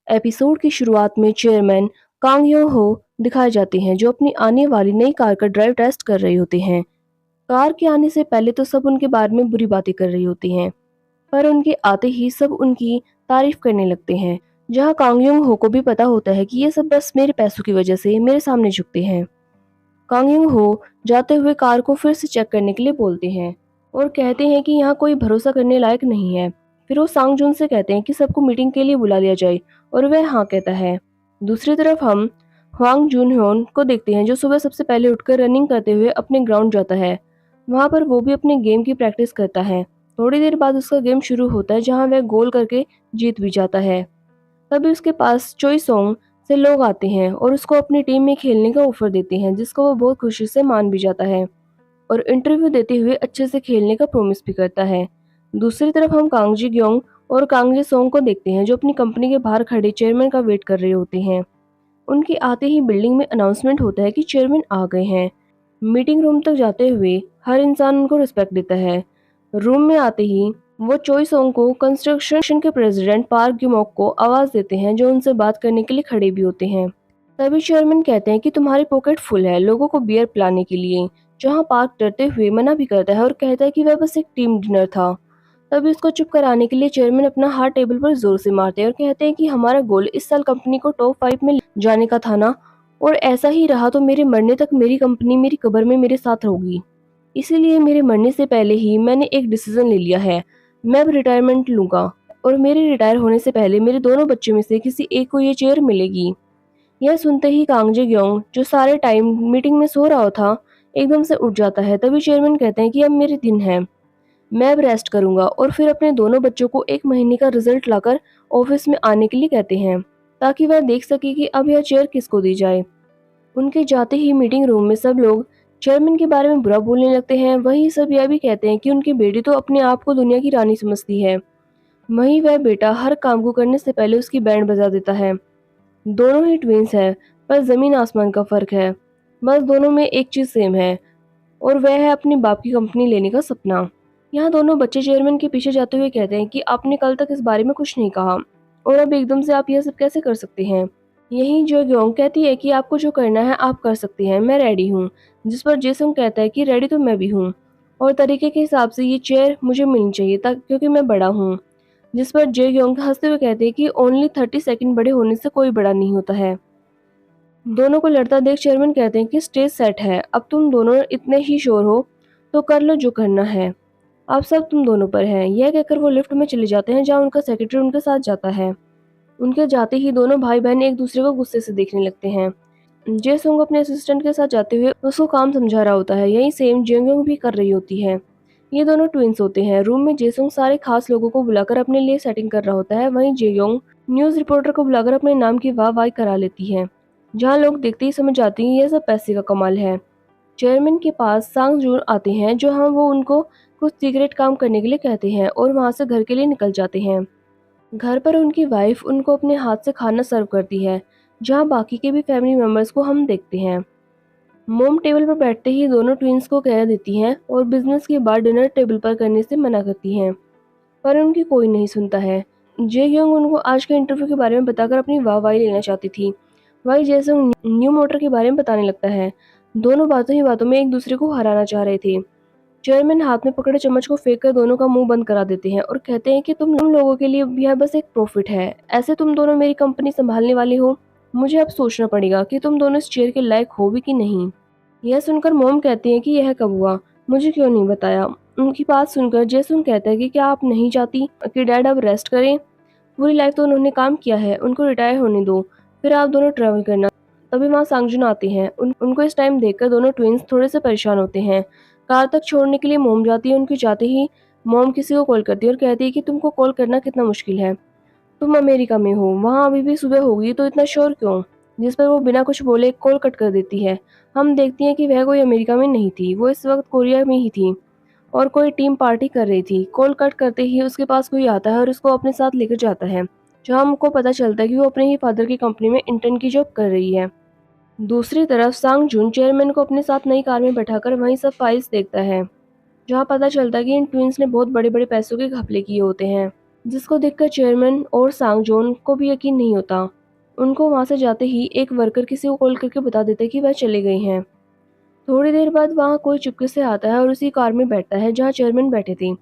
Episode की शुरुआत में चेयरमैन कांग यो हो दिखाए जाते हैं जो अपनी आने वाली नई कार का ड्राइव टेस्ट कर रहे होते हैं। कार के आने से पहले तो सब उनके बारे में बुरी बातें कर रही होती हैं, पर उनके आते ही सब उनकी तारीफ करने लगते हैं। जहां कांग युंग हो को भी पता होता है कि ये सब बस मेरे पैसों की वजह से मेरे सामने झुकते हैं। कांग युंग हो जाते हुए कार को फिर से चेक करने के लिए बोलते हैं और कहते हैं कि यहाँ कोई भरोसा करने लायक नहीं है। फिर वो सांग जुन से कहते हैं कि सबको मीटिंग के लिए बुला लिया जाए और वह हाँ कहता है। दूसरी तरफ हम हुआंग जून ह्योन को देखते हैं जो सुबह सबसे पहले उठकर रनिंग करते हुए अपने ग्राउंड जाता है। वहाँ पर वो भी अपने गेम की प्रैक्टिस करता है। थोड़ी देर बाद उसका गेम शुरू होता है जहाँ वह गोल करके जीत भी जाता है। तभी उसके पास चोई सोंग से लोग आते हैं और उसको अपनी टीम में खेलने का ऑफर देते हैं, जिसको वो बहुत खुशी से मान भी जाता है और इंटरव्यू देते हुए अच्छे से खेलने का प्रॉमिस भी करता है। दूसरी तरफ हम कांगजी ग्योंग और कांगजी सोंग को देखते हैं जो अपनी कंपनी के बाहर खड़े चेयरमैन का वेट कर रहे होते हैं। उनके आते ही बिल्डिंग में अनाउंसमेंट होता है कि चेयरमैन आ गए हैं। मीटिंग रूम तक जाते हुए हर इंसान उनको रिस्पेक्ट देता है। रूम में आते ही वो चोई सोंग को कंस्ट्रक्शन के प्रेसिडेंट पार्क ग्यूमोक को आवाज देते हैं जो उनसे बात करने के लिए खड़े भी होते हैं। तभी चेयरमैन कहते हैं कि तुम्हारी पॉकेट फुल है लोगों को बियर पिलाने के लिए। जहां पार्क डरते हुए मना भी करता है और कहता है कि वह बस एक टीम डिनर था। तभी उसको चुप कराने के लिए चेयरमैन अपना हाथ टेबल पर जोर से मारते हैं और कहते हैं कि हमारा गोल इस साल कंपनी को टॉप 5 में जाने का था ना, और ऐसा ही रहा तो मेरे मरने तक मेरी कंपनी मेरी कब्र में मेरे साथ होगी। इसीलिए मेरे मरने से पहले ही मैंने एक डिसीजन ले लिया है। मैं अब रिटायरमेंट लूंगा और मेरे रिटायर होने से पहले मेरे दोनों बच्चों में से किसी एक को ये चेयर मिलेगी। यह सुनते ही कांगजे ग्योंग जो सारे टाइम मीटिंग में सो रहा था एकदम से उठ जाता है। तभी चेयरमैन कहते हैं कि अब मेरे दिन है, मैं अब रेस्ट करूंगा और फिर अपने दोनों बच्चों को 1 महीने का रिजल्ट लाकर ऑफिस में आने के लिए कहते हैं ताकि वह देख सके कि अब यह चेयर किसको दी जाए। उनके जाते ही मीटिंग रूम में सब लोग चेयरमैन के बारे में बुरा बोलने लगते हैं। वहीं सब यह भी कहते हैं कि उनकी बेटी तो अपने आप को दुनिया की रानी समझती है। वहीं वह बेटा हर काम को करने से पहले उसकी बैंड बजा देता है। दोनों ही ट्विंस हैं, पर जमीन आसमान का फर्क है। बस दोनों में एक चीज सेम है और वह है अपने बाप की कंपनी लेने का सपना। यहाँ दोनों बच्चे चेयरमैन के पीछे जाते हुए कहते हैं कि आपने कल तक इस बारे में कुछ नहीं कहा और अब एकदम से आप यह सब कैसे कर सकते हैं। यहीं जो ग्योंग कहती है कि आपको जो करना है आप कर सकते हैं, मैं रेडी हूँ। जिस पर जेसुंग कहता है कि रेडी तो मैं भी हूँ और तरीके के हिसाब से ये चेयर मुझे मिलनी चाहिए क्योंकि मैं बड़ा हूँ। जिस पर जे ग्योंग हंसते हुए कहते हैं कि ओनली 30 सेकंड बड़े होने से कोई बड़ा नहीं होता है। दोनों को लड़ता देख चेयरमैन कहते हैं कि स्टेज सेट है, अब तुम दोनों इतने ही श्योर हो तो कर लो जो करना है, अब सब तुम दोनों पर है। यह कहकर वो लिफ्ट में चले जाते हैं जहाँ उनका सेक्रेटरी उनके साथ जाता है। उनके जाते ही दोनों भाई बहन एक दूसरे को गुस्से से देखने लगते हैं। जेसुंग अपने असिस्टेंट के साथ जाते हुए उसको काम समझा रहा होता है। यही सेम जेंगयोंग भी कर रही होती है। ये दोनों ट्विंस होते हैं। रूम में जेसुंग सारे खास लोगों को बुलाकर अपने लिए सेटिंग कर रहा होता है। वहीं जेयोंग न्यूज रिपोर्टर को बुलाकर अपने नाम की वाह करा लेती है। जहाँ लोग देखते ही समझ जाते हैं यह सब पैसे का कमाल है। चेयरमैन के पास सांग जून आते हैं जो वो उनको कुछ सीक्रेट काम करने के लिए कहते हैं और वहाँ से घर के लिए निकल जाते हैं। घर पर उनकी वाइफ उनको अपने हाथ से खाना सर्व करती है, जहाँ बाकी के भी फैमिली मेंबर्स को हम देखते हैं। मोम टेबल पर बैठते ही दोनों ट्विंस को कह देती हैं और बिजनेस की बात डिनर टेबल पर करने से मना करती हैं, पर उनकी कोई नहीं सुनता है। जे योंग उनको आज के इंटरव्यू के बारे में बताकर अपनी वाहवाही लेना चाहती थी। वही जैसे न्यू मोटर के बारे में बताने लगता है। दोनों बातों ही बातों में एक दूसरे को हराना चाह रहे थे। चेयरमैन हाथ में पकड़े चम्मच को फेंक कर दोनों का मुंह बंद करा देते हैं और कहते हैं कि तुम लोगों के लिए यह बस एक प्रॉफिट है। ऐसे तुम दोनों मेरी कंपनी संभालने वाले हो। मुझे अब सोचना पड़ेगा कि तुम दोनों इस चेयर के लायक हो भी कि नहीं। यह सुनकर मोम कहती है कि यह कब हुआ, मुझे क्यों नहीं बताया। उनकी बात सुनकर जेसुन कहता है कि क्या आप नहीं चाहती कि डैड अब रेस्ट करें। पूरी लाइफ तो उन्होंने काम किया है, उनको रिटायर होने दो, फिर आप दोनों ट्रैवल करना। तभी वहाँ सांगजुन आते हैं। उनको इस टाइम देखकर दोनों ट्विंस थोड़े से परेशान होते हैं। कार तक छोड़ने के लिए मोम जाती है। उनके जाते ही मोम किसी को कॉल करती है और कहती है कि तुमको कॉल करना कितना मुश्किल है, तुम अमेरिका में हो, वहाँ अभी भी सुबह होगी तो इतना श्योर क्यों। जिस पर वो बिना कुछ बोले कॉल कट कर देती है। हम देखती हैं कि वह कोई अमेरिका में नहीं थी, वो इस वक्त कोरिया में ही थी और कोई टीम पार्टी कर रही थी। कॉल कट करते ही उसके पास कोई आता है और उसको अपने साथ लेकर जाता है, जहाँ हमको पता चलता है कि वो अपने ही फादर की कंपनी में इंटर्न की जॉब कर रही है। दूसरी तरफ सांग जून चेयरमैन को अपने साथ नई कार में बैठाकर वहीं सब फाइल्स देखता है, जहाँ पता चलता है कि इन ट्विंस ने बहुत बड़े बड़े पैसों के घपले किए होते हैं। जिसको देखकर चेयरमैन और सांगजोन को भी यकीन नहीं होता। उनको वहाँ से जाते ही एक वर्कर किसी को कॉल करके बता देता है कि वह चले गए हैं। थोड़ी देर बाद वहाँ कोई चुपके से आता है और उसी कार में बैठता है जहाँ चेयरमैन बैठे थे।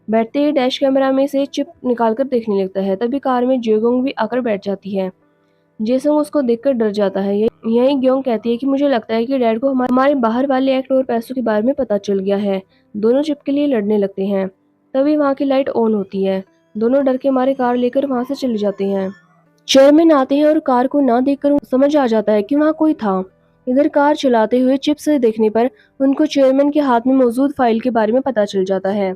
बैठते ही डैश कैमरा में से चिप निकालकर देखने लगता है। तभी कार में जेगोंग भी आकर बैठ जाती है। जेसंग उसको देखकर डर जाता है। यही ग्योंग कहती है कि मुझे लगता है कि डैड को हमारे बाहर वाले एक्ट और पैसों के बारे में पता चल गया है। दोनों चिप के लिए लड़ने लगते हैं। तभी वहाँ की लाइट ऑन होती है। दोनों डर के मारे कार लेकर वहाँ से चले जाते हैं। चेयरमैन आते हैं और कार को ना देखकर समझ आ जाता है कि वहाँ कोई था। इधर कार चलाते हुए चिप से देखने पर उनको चेयरमैन के हाथ में मौजूद फाइल के बारे में पता चल जाता है।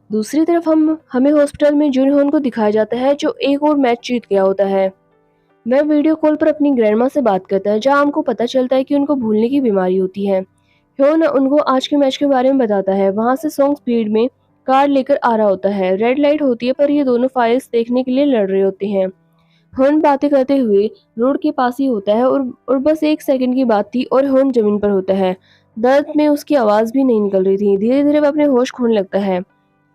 दूसरी तरफ हमें हॉस्पिटल में जुनहोन को दिखाया जाता है जो एक और मैच जीत गया होता है। वह वीडियो कॉल पर अपनी ग्रैंडमा से बात करता है जहां हमको पता चलता है कि उनको भूलने की बीमारी होती है। ह्योन उनको आज के मैच के बारे में बताता है। वहां से सॉन्ग स्पीड में कार लेकर आ रहा होता है। रेड लाइट होती है पर ये दोनों फाइल्स देखने के लिए लड़ रहे होते हैं। ह्योन बातें करते हुए रोड के पास ही होता है और बस 1 सेकंड की बात थी और ह्योन जमीन पर होता है। दर्द में उसकी आवाज भी नहीं निकल रही थी। धीरे धीरे वह अपने होश खोने लगता है।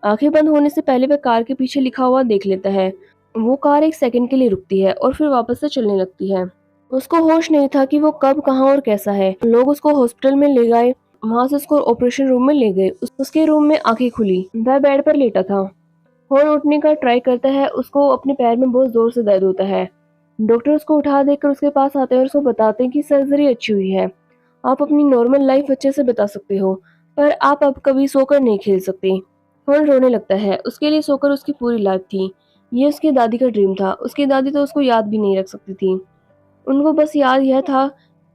आंखें बंद होने से पहले वह कार के पीछे लिखा हुआ देख लेता है। वो कार 1 सेकंड के लिए रुकती है और फिर वापस से चलने लगती है। उसको होश नहीं था कि वो कब, कहाँ और कैसा है। लोग उसको हॉस्पिटल में ले गए। वहां से उसको ऑपरेशन रूम में ले गए। उसके रूम में आंखें खुली। वह बेड पर लेटा था। फोन उठने का ट्राई करता है। उसको अपने पैर में बहुत जोर से दर्द होता है। डॉक्टर उसको उठा देकर उसके पास आते हैं और उसको बताते हैं कि सर्जरी अच्छी हुई है। आप अपनी नॉर्मल लाइफ अच्छे से बिता सकते हो, पर आप अब कभी सोकर नहीं खेल सकते। फोन रोने लगता है। उसके लिए सोकर उसकी पूरी लाइफ थी। ये उसकी दादी का ड्रीम था। उसकी दादी तो उसको याद भी नहीं रख सकती थी। उनको बस याद यह था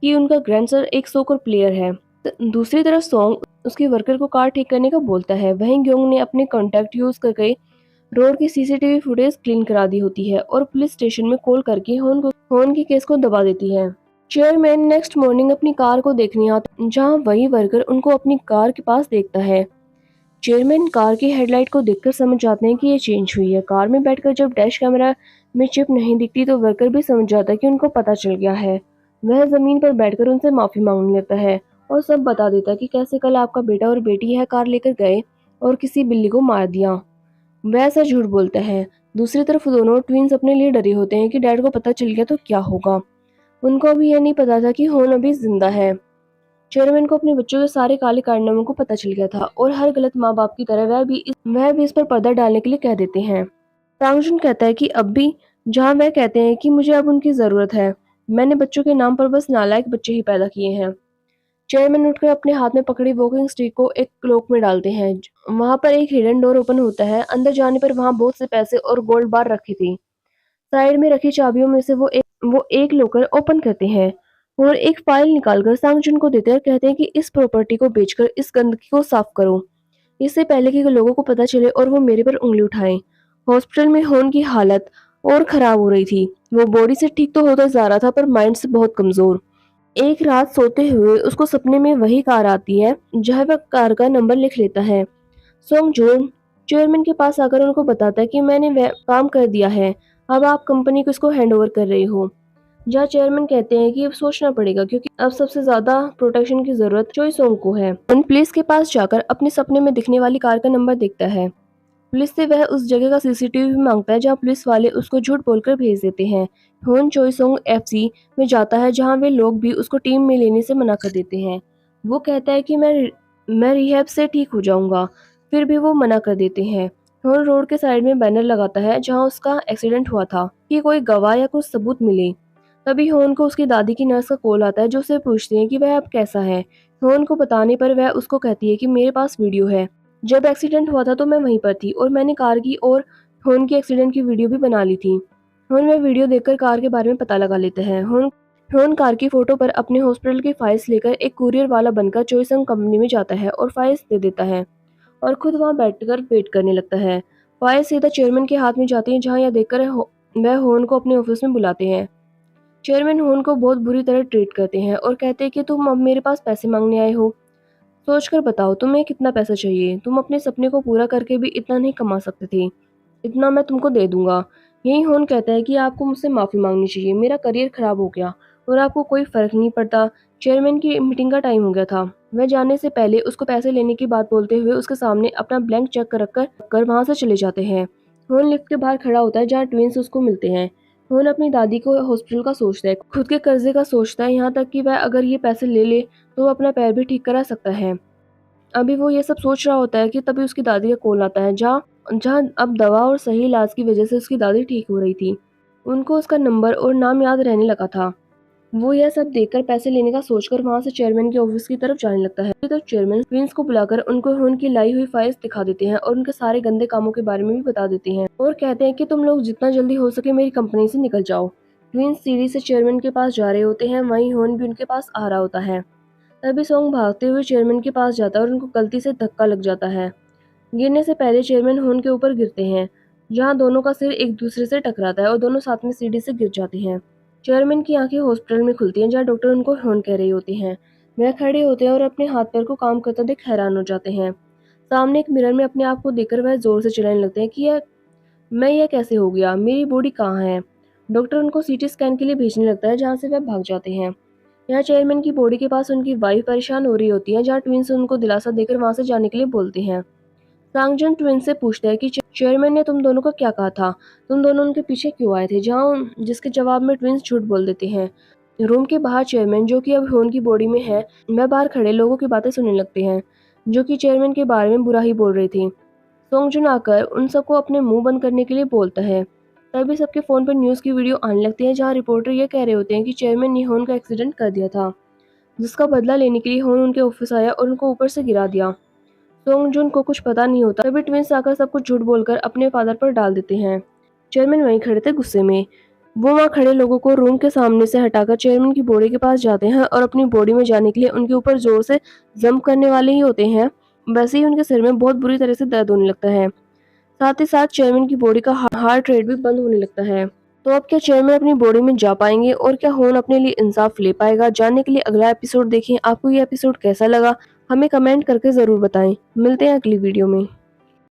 कि उनका ग्रैंडसन एक सोकर प्लेयर है। दूसरी तरफ सॉन्ग उसके वर्कर को कार ठीक करने का बोलता है। वहीं ग्योंग ने अपने कॉन्टैक्ट यूज करके रोड की सीसीटीवी फुटेज क्लीन करा दी होती है और पुलिस स्टेशन में कॉल करके होन की केस को दबा देती है। चेयरमैन नेक्स्ट मॉर्निंग अपनी कार को देखने आता, जहां वही वर्कर उनको अपनी कार के पास देखता है। चेयरमैन कार की हेडलाइट को देखकर समझ जाते हैं कि ये चेंज हुई है। कार में बैठकर जब डैश कैमरा में चिप नहीं दिखती तो वर्कर भी समझ जाता है कि उनको पता चल गया है। वह जमीन पर बैठकर उनसे माफी मांगने लगता है और सब बता देता है कि कैसे कल आपका बेटा और बेटी यह कार लेकर गए और किसी बिल्ली को मार दिया। वह ऐसा झूठ बोलता है। दूसरी तरफ दोनों ट्विंस अपने लिए डरे होते हैं कि डैड को पता चल गया तो क्या होगा। उनको अभी यह नहीं पता था कि होन अभी जिंदा है। चेयरमैन को अपने बच्चों के सारे काले कारनामों को पता चल गया था और हर गलत माँ बाप की तरह वह भी इस पर पर्दा डालने के लिए कह देते हैं। सांगजुन कहता है कि अब भी जहाँ वह कहते हैं कि मुझे अब उनकी जरूरत है। मैंने बच्चों के नाम पर बस नालायक बच्चे ही पैदा किए हैं। चेयरमैन उठकर अपने हाथ में पकड़ी वॉकिंग स्टिक को एक क्लोक में डालते हैं। वहां पर एक हिडन डोर ओपन होता है। अंदर जाने पर वहां बहुत से पैसे और गोल्ड बार रखी थी। साइड में रखी चाबियों में से वो एक लॉकर ओपन करते हैं और एक फाइल निकालकर सांगजुन को देते हैं और कहते हैं कि इस प्रॉपर्टी को बेचकर इस गंदगी को साफ करो, इससे पहले कि लोगों को पता चले और वो मेरे पर उंगली उठाएं। हॉस्पिटल में होन की हालत और खराब हो रही थी। वो बॉडी से ठीक तो होता जा रहा था पर माइंड से बहुत कमजोर। एक रात सोते हुए उसको सपने में वही कार आती है जहाँ वह कार का नंबर लिख लेता है। सोंग जून चेयरमैन के पास आकर उनको बताता है कि मैंने वह काम कर दिया है। अब आप कंपनी को इसको हैंड ओवर कर रहे हो। जहाँ चेयरमैन कहते हैं कि अब सोचना पड़ेगा क्योंकि अब सबसे ज्यादा प्रोटेक्शन की जरूरत चोई सोंग को है। उन पुलिस के पास जाकर अपने सपने में दिखने वाली कार का नंबर देखता है। पुलिस से वह उस जगह का सीसीटीवी भी मांगता है जहां पुलिस वाले उसको झूठ बोलकर भेज देते हैं। होन चोइसोंग एफसी में जाता है जहां वे लोग भी उसको टीम में लेने से मना कर देते हैं। वो कहता है कि मैं रिहैब से ठीक हो जाऊंगा, फिर भी वो मना कर देते हैं। होन रोड के साइड में बैनर लगाता है जहां उसका एक्सीडेंट हुआ था कि कोई गवाह या कुछ सबूत मिले। तभी होन को उसकी दादी की नर्स का कॉल आता है जो उससे पूछती है कि वह अब कैसा है। होन को बताने पर वह उसको कहती है कि मेरे पास वीडियो है। जब एक्सीडेंट हुआ था तो मैं वहीं पर थी और मैंने कार की और होन की एक्सीडेंट की वीडियो भी बना ली थी। होन वह वीडियो देखकर कार के बारे में पता लगा लेते हैं। होन कार की फोटो पर अपने हॉस्पिटल की फाइल्स लेकर एक कुरियर वाला बनकर चोइसंग कंपनी में जाता है और फाइल्स दे देता है और खुद वहां बैठकर वेट करने लगता है। फाइल सीधा चेयरमैन के हाथ में जाती है जहाँ यह देखकर वह होन को अपने ऑफिस में बुलाते हैं। चेयरमैन होन को बहुत बुरी तरह ट्रीट करते हैं और कहते हैं कि तुम अब मेरे पास पैसे मांगने आए हो। सोचकर बताओ तुम्हें कितना पैसा चाहिए। तुम अपने सपने को पूरा करके भी इतना नहीं कमा सकते थे। इतना मैं तुमको दे दूंगा। यही होन कहता है कि आपको मुझसे माफी मांगनी चाहिए। मेरा करियर खराब हो गया और आपको कोई फर्क नहीं पड़ता। चेयरमैन की मीटिंग का टाइम हो गया था। वह जाने से पहले उसको पैसे लेने की बात बोलते हुए उसके सामने अपना ब्लैंक चेक रखकर वहां से चले जाते हैं। होन लिफ्ट के बाहर खड़ा होता है जहाँ ट्विंस उसको मिलते हैं। होन अपनी दादी को हॉस्पिटल का सोचता है, खुद के कर्जे का सोचता है, यहाँ तक कि वह अगर ये पैसे ले ले तो वो अपना पैर भी ठीक करा सकता है। अभी वो ये सब सोच रहा होता है कि तभी उसकी दादी का कॉल आता है, जहाँ जहाँ अब दवा और सही इलाज की वजह से उसकी दादी ठीक हो रही थी। उनको उसका नंबर और नाम याद रहने लगा था। वो यह सब देखकर पैसे लेने का सोचकर वहां से चेयरमैन के ऑफिस की तरफ जाने लगता है। तो चेयरमैन ट्विंस को बुलाकर उनको उनकी लाई हुई फाइल्स दिखा देते हैं और उनके सारे गंदे कामों के बारे में भी बता देते हैं और कहते हैं कि तुम लोग जितना जल्दी हो सके मेरी कंपनी से निकल जाओ। ट्विंस सीढ़ी से चेयरमैन के पास जा रहे होते हैं, वहीं होन भी उनके पास आ रहा होता है। तभी सोंग भागते हुए चेयरमैन के पास जाता है और उनको गलती से धक्का लग जाता है। गिरने से पहले चेयरमैन होन के ऊपर गिरते हैं, जहां दोनों का सिर एक दूसरे से टकराता है और दोनों साथ में सीढ़ी से गिर जाते हैं। चेयरमैन की आंखें हॉस्पिटल में खुलती हैं, जहां डॉक्टर उनको होन कह रही होती हैं। वह खड़े होते हैं और अपने हाथ पैर को काम करता देख हैरान हो जाते हैं। सामने एक मिरर में अपने आप को देखकर वह जोर से चिल्लाने लगते हैं कि यह कैसे हो गया, मेरी बॉडी कहाँ है। डॉक्टर उनको सीटी स्कैन के लिए भेजने लगता है, जहाँ से वह भाग जाते हैं। यहाँ चेयरमैन की बॉडी के पास उनकी वाइफ परेशान हो रही होती है, जहाँ ट्विंस उनको दिलासा देकर वहां से जाने के लिए बोलते हैं। सांगजन ट्विंस से पूछता है कि चेयरमैन ने तुम दोनों को क्या कहा था, तुम दोनों उनके पीछे क्यों आए थे, जिसके जवाब में ट्विंस झूठ बोल देते हैं। रूम के बाहर चेयरमैन, जो कि अब होन की बॉडी में है, वह बाहर खड़े लोगों की बातें सुनने लगते हैं, जो कि चेयरमैन के बारे में बुरा ही बोल रही थी। सोंगजुन आकर उन सबको अपने मुंह बंद करने के लिए बोलता है। तभी सबके फोन पर न्यूज की वीडियो आने लगती है, जहां रिपोर्टर ये कह रहे होते हैं कि चेयरमैन ने होन का एक्सीडेंट कर दिया था, जिसका बदला लेने के लिए होन उनके ऑफिस आया और उनको ऊपर से गिरा दिया। सोंगजुन को कुछ पता नहीं होता, तभी ट्विंस आकर सब कुछ झूठ बोलकर अपने फादर पर डाल देते हैं। चेयरमैन वहीं खड़े थे गुस्से में। वो वहाँ खड़े लोगों को रूम के सामने से हटाकर चेयरमैन की बॉडी के पास जाते हैं और अपनी बॉडी में जाने के लिए उनके ऊपर जोर से जंप करने वाले ही होते हैं। वैसे ही उनके सिर में बहुत बुरी तरह से दर्द होने लगता है। साथ ही साथ चेयरमैन की बॉडी का हार्ट रेट भी बंद होने लगता है। तो अब क्या चेयरमैन अपनी बॉडी में जा पाएंगे और क्या होन अपने लिए इंसाफ ले पाएगा? जानने के लिए अगला एपिसोड देखें। आपको ये एपिसोड कैसा लगा हमें कमेंट करके जरूर बताएं। मिलते हैं अगली वीडियो में।